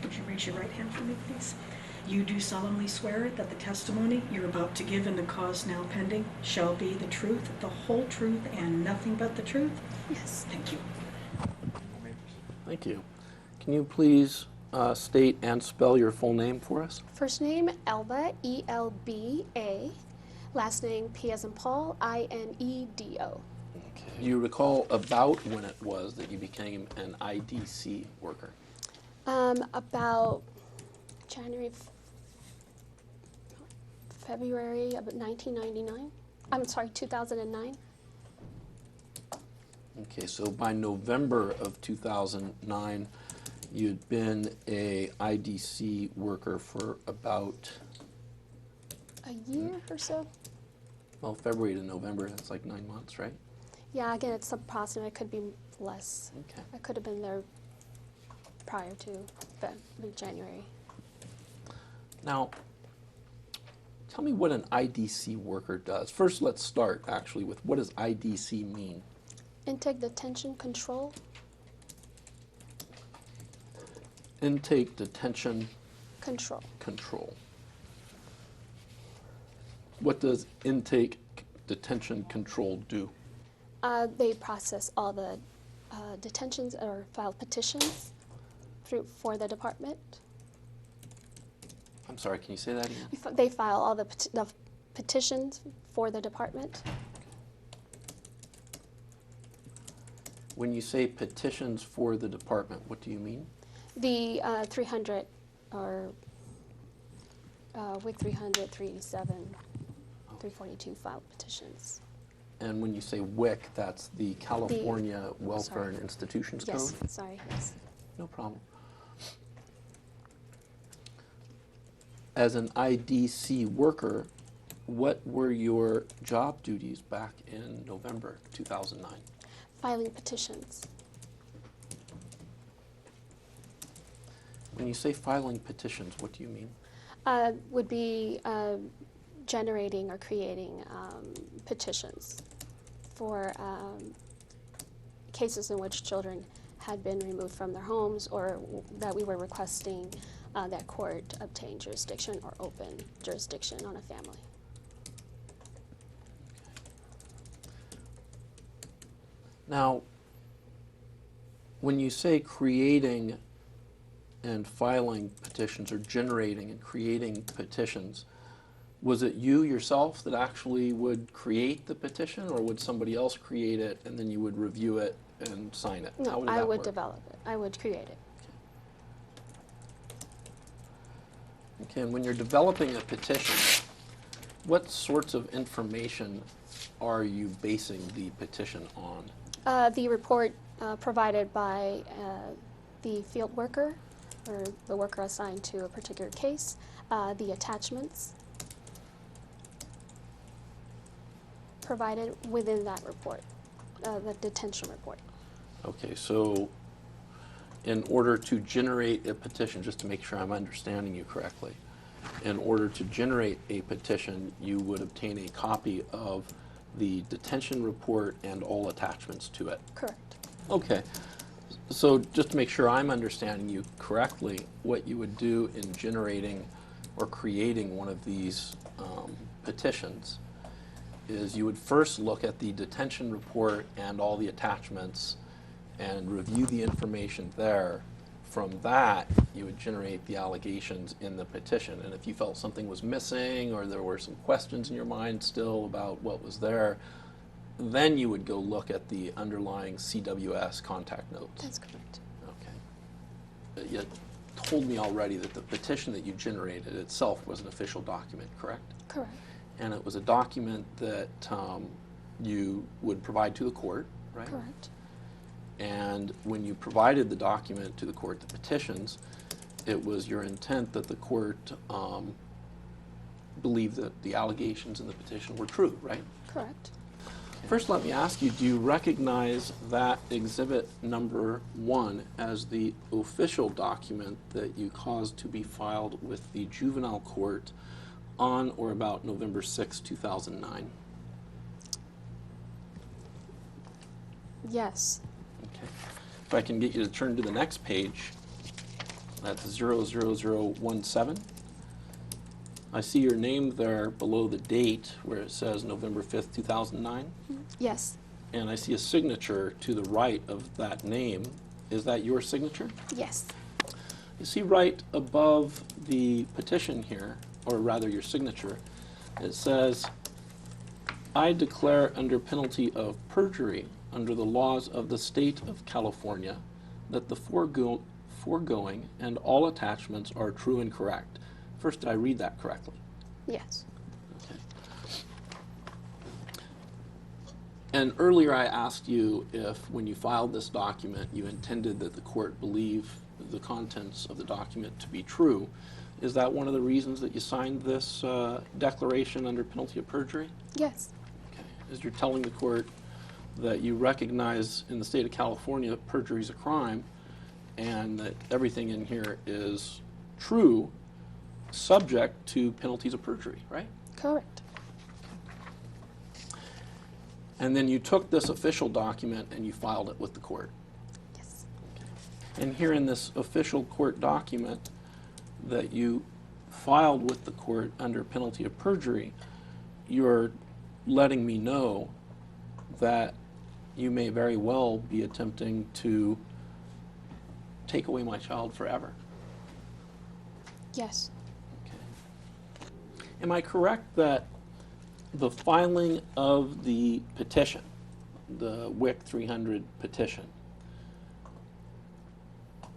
Could you raise your right hand for me, please? You do solemnly swear that the testimony you're about to give in the cause now pending shall be the truth, the whole truth, and nothing but the truth? Yes. Thank you. Thank you. Can you please state and spell your full name for us? First name, Elba, E-L-B-A. Last name, P as in Paul, I-N-E-D-O. Okay. Do you recall about when it was that you became an IDC worker? About February of 1999. I'm sorry, 2009. Okay, so by November of 2009, you'd been a IDC worker for about A year or so? well, February to November, that's like 9 months, right? Yeah, again, it's approximate. It could be less. Okay. I could have been there prior to January. Now, tell me what an IDC worker does. First, let's start actually with what does IDC mean? Intake detention control. Intake detention Control. control. What does intake detention control do? They process all the detentions or file petitions for the department. I'm sorry, can you say that again? They file all the petitions for the department. When you say petitions for the department, what do you mean? The 300 or WIC 300, 387, 342 filed petitions. And when you say WIC, that's the California Welfare and Institutions Yes, Code? sorry, yes. No problem. As an IDC worker, what were your job duties back in November 2009? Filing petitions. When you say filing petitions, what do you mean? Would be generating or creating petitions for cases in which children had been removed from their homes or that we were requesting that court obtain jurisdiction or open jurisdiction on a family. Now, when you say creating and filing petitions or generating and creating petitions, was it you yourself that actually would create the petition, or would somebody else create it and then you would review it and sign it? How No, would I that would work? develop it. I would create it. Okay, and when you're developing a petition, what sorts of information are you basing the petition on? The report provided by the field worker or the worker assigned to a particular case, the attachments provided within that report, the detention report. Okay, so in order to generate a petition, just to make sure I'm understanding you correctly, in order to generate a petition, you would obtain a copy of the detention report and all attachments to it. Correct. Okay, so just to make sure I'm understanding you correctly, what you would do in generating or creating one of these petitions is you would first look at the detention report and all the attachments and review the information there. From that, you would generate the allegations in the petition. And if you felt something was missing or there were some questions in your mind still about what was there, then you would go look at the underlying CWS contact notes. That's correct. Okay. You told me already that the petition that you generated itself was an official document, correct? Correct. And it was a document that you would provide to the court, right? Correct. And when you provided the document to the court, the petitions, it was your intent that the court believed that the allegations in the petition were true, right? Correct. First, let me ask you, do you recognize that exhibit number 1 as the official document that you caused to be filed with the juvenile court on or about November 6, 2009? Yes. Okay. If I can get you to turn to the next page. That's 00017. I see your name there below the date where it says November 5th, 2009. Yes. And I see a signature to the right of that name. Is that your signature? Yes. You see right above the petition here, or rather your signature, it says, I declare under penalty of perjury under the laws of the state of California that the foregoing and all attachments are true and correct. First, did I read that correctly? Yes. Okay. And earlier I asked you if, when you filed this document, you intended that the court believe the contents of the document to be true. Is that one of the reasons that you signed this declaration under penalty of perjury? Yes. Okay. As you're telling the court that you recognize in the state of California that perjury is a crime and that everything in here is true, subject to penalties of perjury, right? Correct. And then you took this official document and you filed it with the court. Yes. And here in this official court document that you filed with the court under penalty of perjury, you're letting me know that you may very well be attempting to take away my child forever. Yes. Okay. Am I correct that the filing of the petition, the WIC 300 petition,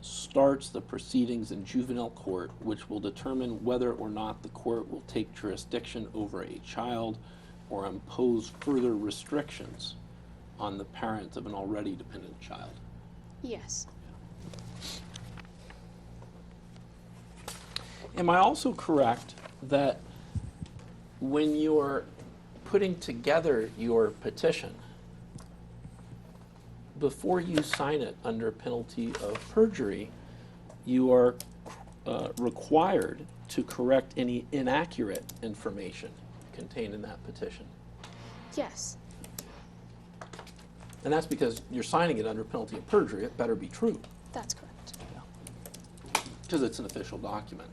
starts the proceedings in juvenile court, which will determine whether or not the court will take jurisdiction over a child or impose further restrictions on the parent of an already dependent child? Yes. Am I also correct that when you're putting together your petition, before you sign it under penalty of perjury, you are required to correct any inaccurate information contained in that petition? Yes. And that's because you're signing it under penalty of perjury. It better be true, That's correct. because it's an official document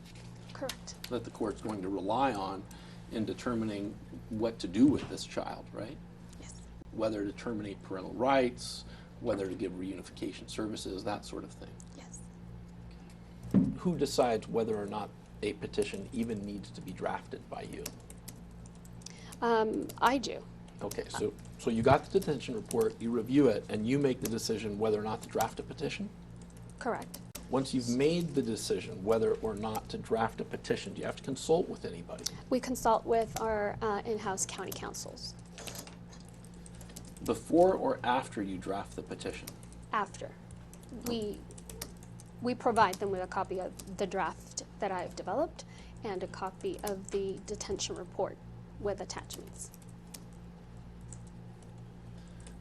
Correct. that the court's going to rely on in determining what to do with this child, right? Yes. Whether to terminate parental rights, whether to give reunification services, that sort of thing. Yes. Who decides whether or not a petition even needs to be drafted by you? I do. Okay, so you got the detention report, you review it, and you make the decision whether or not to draft a petition? Correct. Once you've made the decision whether or not to draft a petition, do you have to consult with anybody? We consult with our in-house county councils Before or after you draft the petition? after. We provide them with a copy of the draft that I've developed and a copy of the detention report with attachments.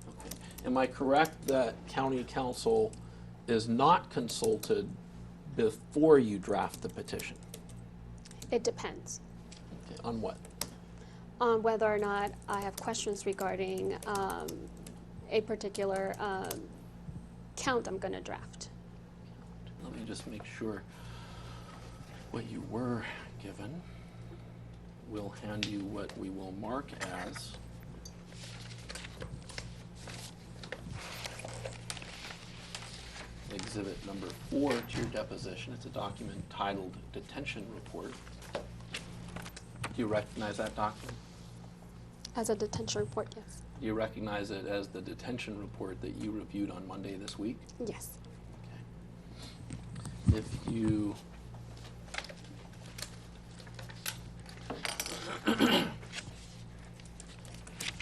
Okay. Am I correct that county council is not consulted before you draft the petition? It depends Okay, on what? on whether or not I have questions regarding a particular count I'm going to draft. Let me just make sure what you were given. We'll hand you what we will mark as exhibit number 4 to your deposition. It's a document titled Detention Report. Do you recognize that document? As a detention report, yes. Do you recognize it as the detention report that you reviewed on Monday this week? Yes. Okay. If you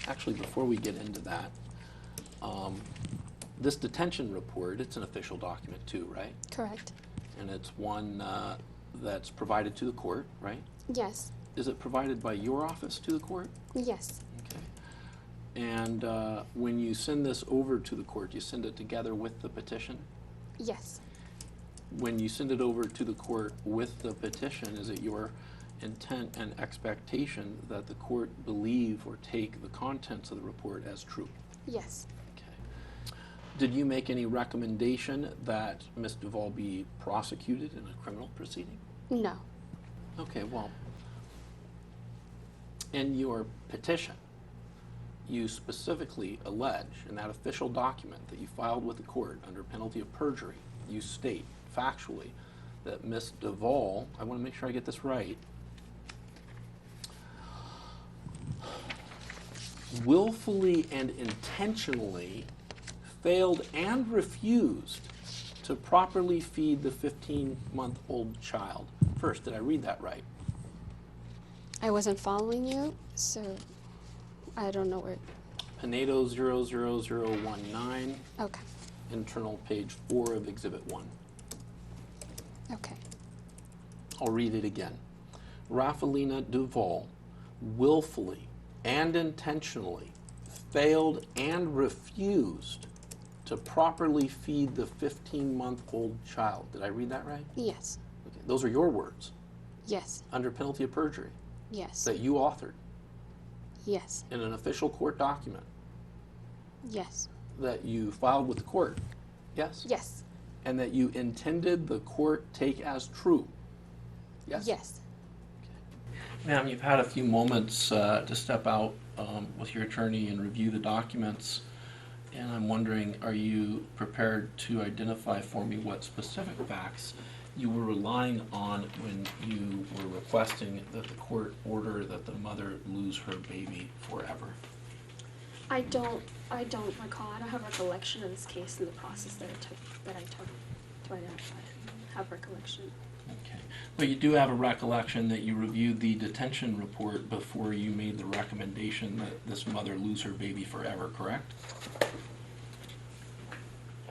actually, before we get into that, this detention report, it's an official document too, right? Correct. And it's one that's provided to the court, right? Yes. Is it provided by your office to the court? Yes. Okay. And when you send this over to the court, you send it together with the petition? Yes. When you send it over to the court with the petition, is it your intent and expectation that the court believe or take the contents of the report as true? Yes. Okay. Did you make any recommendation that Ms. Duval be prosecuted in a criminal proceeding? No. Okay, well, in your petition, you specifically allege in that official document that you filed with the court under penalty of perjury, you state factually that Ms. Duval, I want to make sure I get this right, willfully and intentionally failed and refused to properly feed the 15-month-old child. First, did I read that right? I wasn't following you, so I don't know where. Pinedo 00019, Okay. internal page 4 of Exhibit 1. Okay. I'll read it again. Rafaelina Duval willfully and intentionally failed and refused to properly feed the 15-month-old child. Did I read that right? Yes. Okay. Those are your words Yes. under penalty of perjury Yes. that you authored Yes. in an official court document Yes. that you filed with the court. Yes? Yes. And that you intended the court take as true. Yes? Yes. Ma'am, you've had a few moments to step out with your attorney and review the documents, and I'm wondering, are you prepared to identify for me what specific facts you were relying on when you were requesting that the court order that the mother lose her baby forever? I don't recall. I don't have recollection of this case and the process that I took to identify it. Have recollection. Okay. But you do have a recollection that you reviewed the detention report before you made the recommendation that this mother lose her baby forever, correct?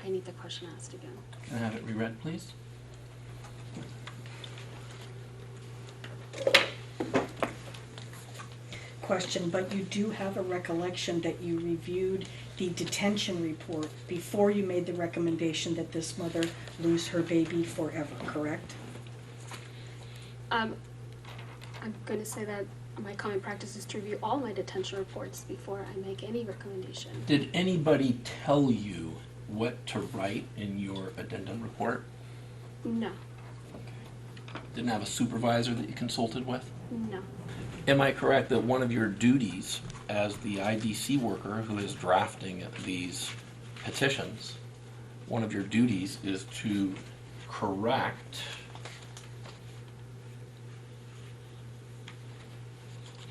I need the question asked again. Can I have it reread, please? Question, but you do have a recollection that you reviewed the detention report before you made the recommendation that this mother lose her baby forever, correct? I'm going to say that my common practice is to review all my detention reports before I make any recommendation. Did anybody tell you what to write in your addendum report? No. Didn't have a supervisor that you consulted with? No. Am I correct that one of your duties as the IDC worker who is drafting these petitions, one of your duties is to correct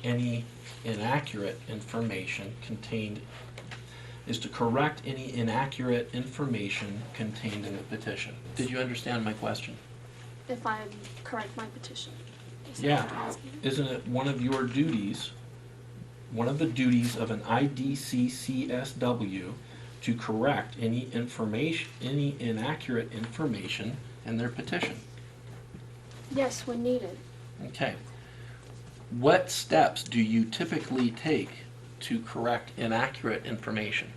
any inaccurate information contained in the petition. Did you understand my question? If I correct my petition. Is that Yeah. what you're asking? Isn't it one of your duties, one of the duties of an IDC-CSW to correct any information, any inaccurate information in their petition? Yes, when needed. Okay. What steps do you typically take to correct inaccurate information?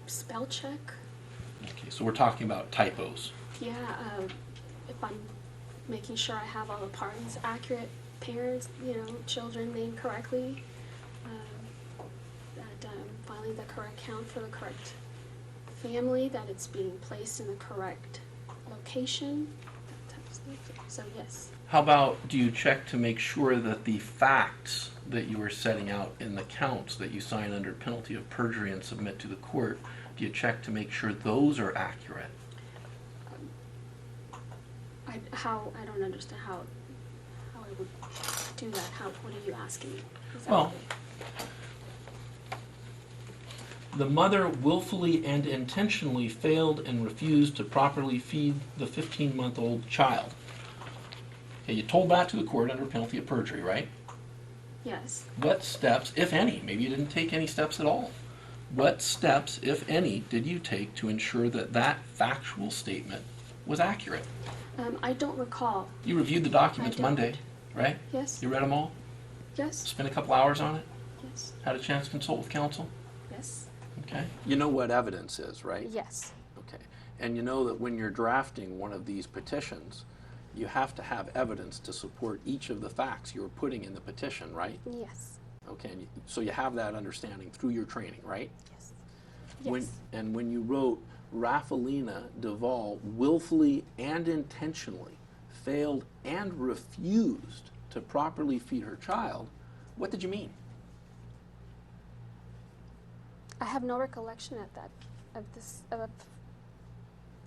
Spell check. Okay, so we're talking about typos. Yeah, if I'm making sure I have all the parties accurate, parents, children named correctly, that I'm filing the correct count for the correct family, that it's being placed in the correct location, that type of stuff. So yes. How about, do you check to make sure that the facts that you are setting out in the counts that you sign under penalty of perjury and submit to the court, do you check to make sure those are accurate? I don't understand how I would do that. What are you asking me? Well, the mother willfully and intentionally failed and refused to properly feed the 15-month-old child. Okay, you told that to the court under penalty of perjury, right? Yes. What steps, if any, maybe you didn't take any steps at all, what steps, if any, did you take to ensure that that factual statement was accurate? I don't recall. You reviewed the documents I don't. Monday, right? Yes. You read them all? Yes. Spent a couple hours on it? Yes. Had a chance to consult with counsel? Yes. Okay. You know what evidence is, right? Yes. Okay. And you know that when you're drafting one of these petitions, you have to have evidence to support each of the facts you're putting in the petition, right? Yes. Okay, so you have that understanding through your training, right? Yes. When, and when you wrote Raffaelina Duval willfully and intentionally failed and refused to properly feed her child, what did you mean? I have no recollection of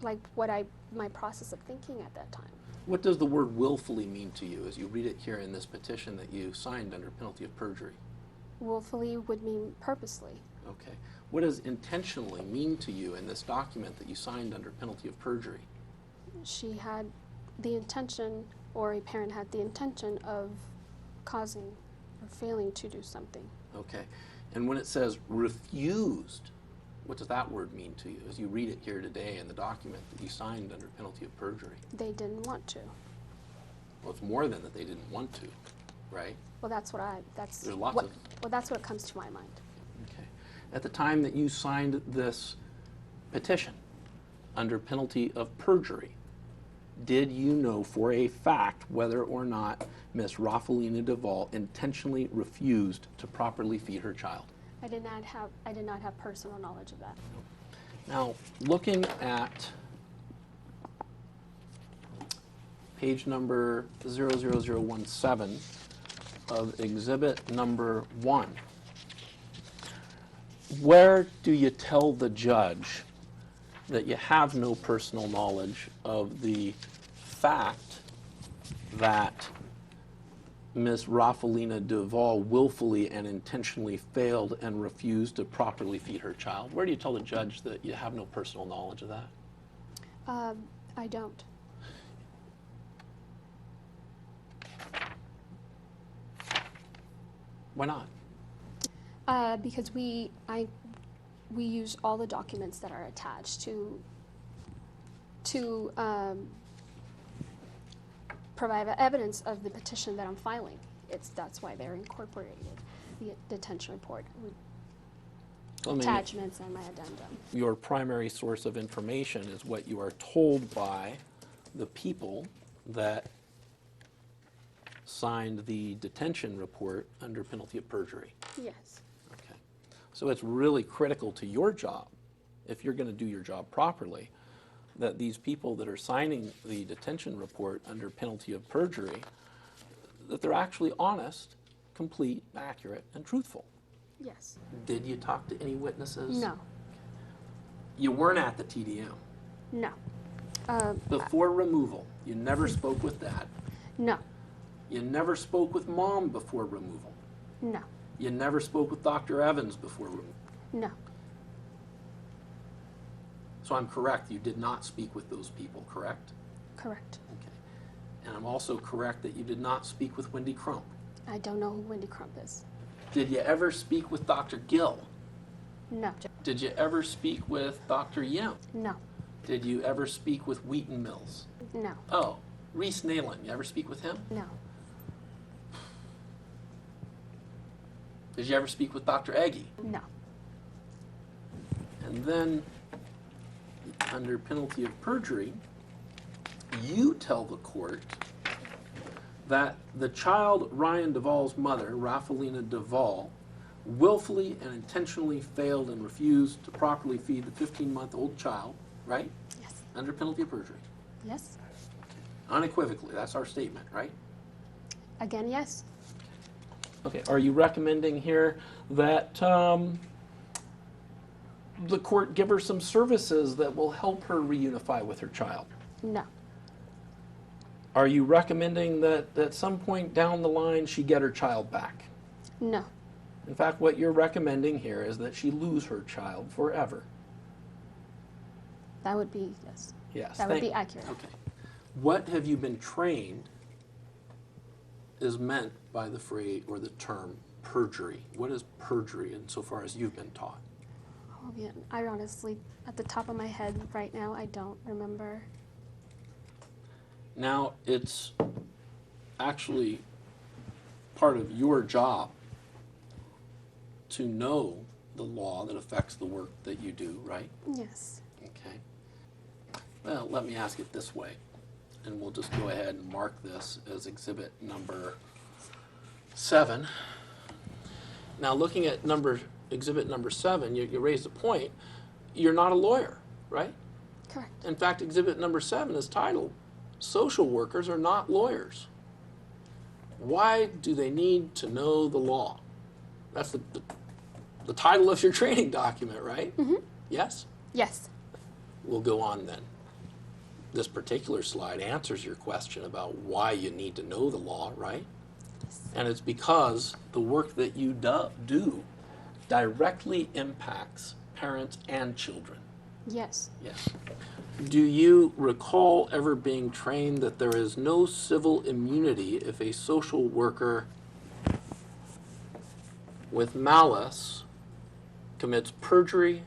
like my process of thinking at that time. What does the word willfully mean to you as you read it here in this petition that you signed under penalty of perjury? Willfully would mean purposely. Okay. What does intentionally mean to you in this document that you signed under penalty of perjury? She had the intention, or a parent had the intention of causing or failing to do something. Okay. And when it says refused, what does that word mean to you as you read it here today in the document that you signed under penalty of perjury? They didn't want to. Well, it's more than that they didn't want to, right? Well, that's There's lots what, of- well, that's what comes to my mind. Okay. At the time that you signed this petition under penalty of perjury, did you know for a fact whether or not Miss Raffaelina Duval intentionally refused to properly feed her child? I did not have personal knowledge of that. Now, looking at page number 00017 of exhibit number 1, where do you tell the judge that you have no personal knowledge of the fact that Miss Raffaelina Duval willfully and intentionally failed and refused to properly feed her child? Where do you tell the judge that you have no personal knowledge of that? I don't. Why not? Because we use all the documents that are attached to provide evidence of the petition that I'm filing. That's why they're incorporated, the detention report, with attachments and my addendum. Your primary source of information is what you are told by the people that signed the detention report under penalty of perjury. Yes. Okay. So it's really critical to your job, if you're going to do your job properly, that these people that are signing the detention report under penalty of perjury, that they're actually honest, complete, accurate, and truthful. Yes. Did you talk to any witnesses? No. You weren't at the TDM. No. Before removal, you never spoke with Dad. No. You never spoke with Mom before removal. No. You never spoke with Dr. Evans before removal. No. So I'm correct, you did not speak with those people, correct? Correct. Okay. And I'm also correct that you did not speak with Wendy Crump. I don't know who Wendy Crump is. Did you ever speak with Dr. Gill? No. Did you ever speak with Dr. Yim? No. Did you ever speak with Wheaton Mills? No. Oh, Reese Nayland, you ever speak with him? No. Did you ever speak with Dr. Eggy? No. And then, under penalty of perjury, you tell the court that the child Ryan Duval's mother, Raffaelina Duval, willfully and intentionally failed and refused to properly feed the 15-month-old child, right? Yes. Under penalty of perjury. Yes. Unequivocally, that's our statement, right? Again, yes. Okay, are you recommending here that the court give her some services that will help her reunify with her child? No. Are you recommending that at some point down the line she get her child back? No. In fact, what you're recommending here is that she lose her child forever. That would be, yes. Yes. That would be accurate. Okay. What have you been trained is meant by the phrase or the term perjury? What is perjury insofar as you've been taught? Oh, yeah. I honestly, at the top of my head right now, I don't remember. Now, it's actually part of your job to know the law that affects the work that you do, right? Yes. Okay. Well, let me ask it this way, and we'll just go ahead and mark this as exhibit number 7. Now, looking at exhibit number 7, you raised a point. You're not a lawyer, right? Correct. In fact, exhibit number 7 is titled, Social Workers Are Not Lawyers. Why do they need to know the law? That's the title of your training document, right? Mm-hmm. Yes? Yes. We'll go on then. This particular slide answers your question about why you need to know the law, right? Yes. And it's because the work that you do directly impacts parents and children. Yes. Yes. Do you recall ever being trained that there is no civil immunity if a social worker with malice commits perjury,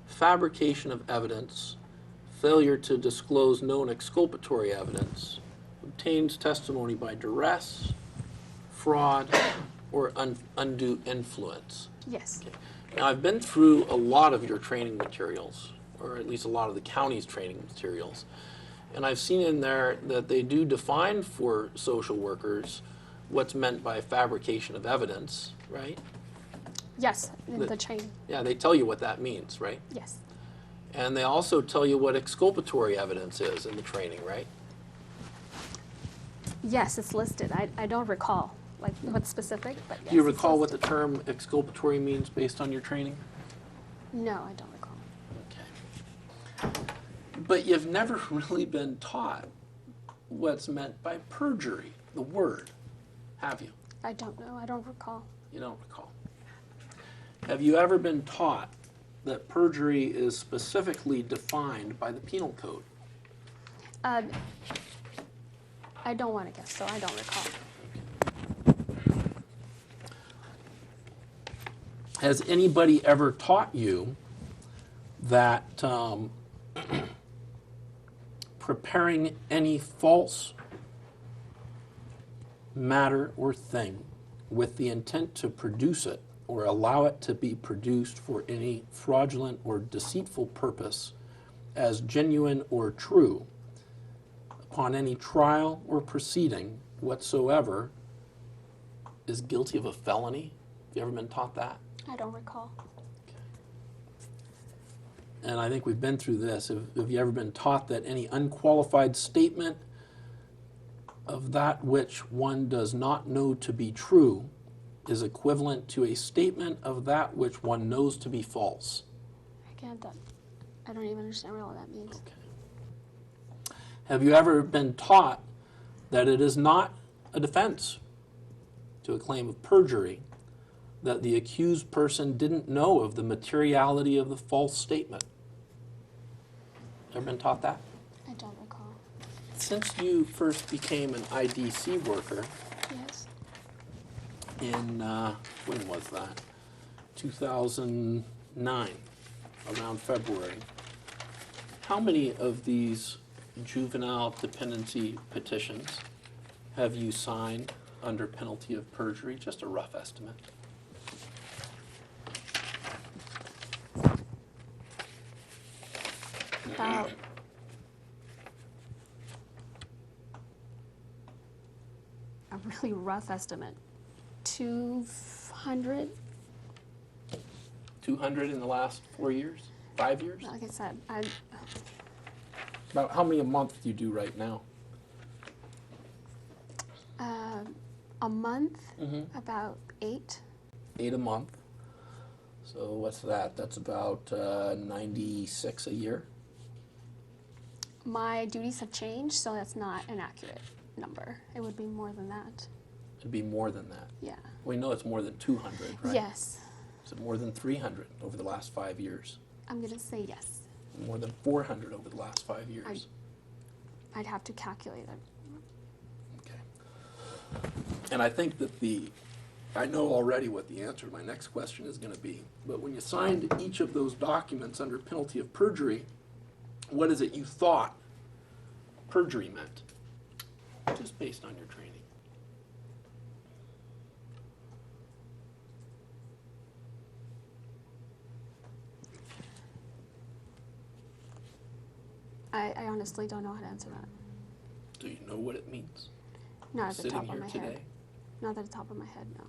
fabrication of evidence, failure to disclose known exculpatory evidence, obtains testimony by duress, fraud, or undue influence? Yes. Okay. Now, I've been through a lot of your training materials, or at least a lot of the county's training materials, and I've seen in there that they do define for social workers what's meant by fabrication of evidence, right? Yes, in the training. Yeah, they tell you what that means, right? Yes. And they also tell you what exculpatory evidence is in the training, right? Yes, it's listed. I don't recall like what's specific, but yes. Do you it's recall what the listed. term exculpatory means based on your training? No, I don't recall. Okay. But you've never really been taught what's meant by perjury, the word, have you? I don't know. I don't recall. You don't recall. Have you ever been taught that perjury is specifically defined by the penal code? I don't want to guess, so I don't recall. Has anybody ever taught you that preparing any false matter or thing with the intent to produce it or allow it to be produced for any fraudulent or deceitful purpose as genuine or true upon any trial or proceeding whatsoever is guilty of a felony? Have you ever been taught that? I don't recall. And I think we've been through this. Have you ever been taught that any unqualified statement of that which one does not know to be true is equivalent to a statement of that which one knows to be false? I don't even understand what all that means. Okay. Have you ever been taught that it is not a defense to a claim of perjury that the accused person didn't know of the materiality of the false statement? Ever been taught that? I don't recall. Since you first became an IDC worker Yes. in, when was that? 2009, around February. How many of these juvenile dependency petitions have you signed under penalty of perjury? Just a rough estimate. About a really rough estimate. 200? 200 in the last 4 years? 5 years? Like I said, About how many a month do you do right now? a month, Mm-hmm. about 8. 8 a month. So what's that? That's about 96 a year. My duties have changed, so that's not an accurate number. It would be more than that. It'd be more than that. Yeah. We know it's more than 200, right? Yes. Is it more than 300 over the last 5 years? I'm going to say yes. More than 400 over the last 5 years? I'd have to calculate it. Okay. And I think that I know already what the answer to my next question is going to be, but when you signed each of those documents under penalty of perjury, what is it you thought perjury meant? Just based on your training. I honestly don't know how to answer that. Do you know what it means? Not at the Sitting top of here my today? head. Not at the top of my head, no.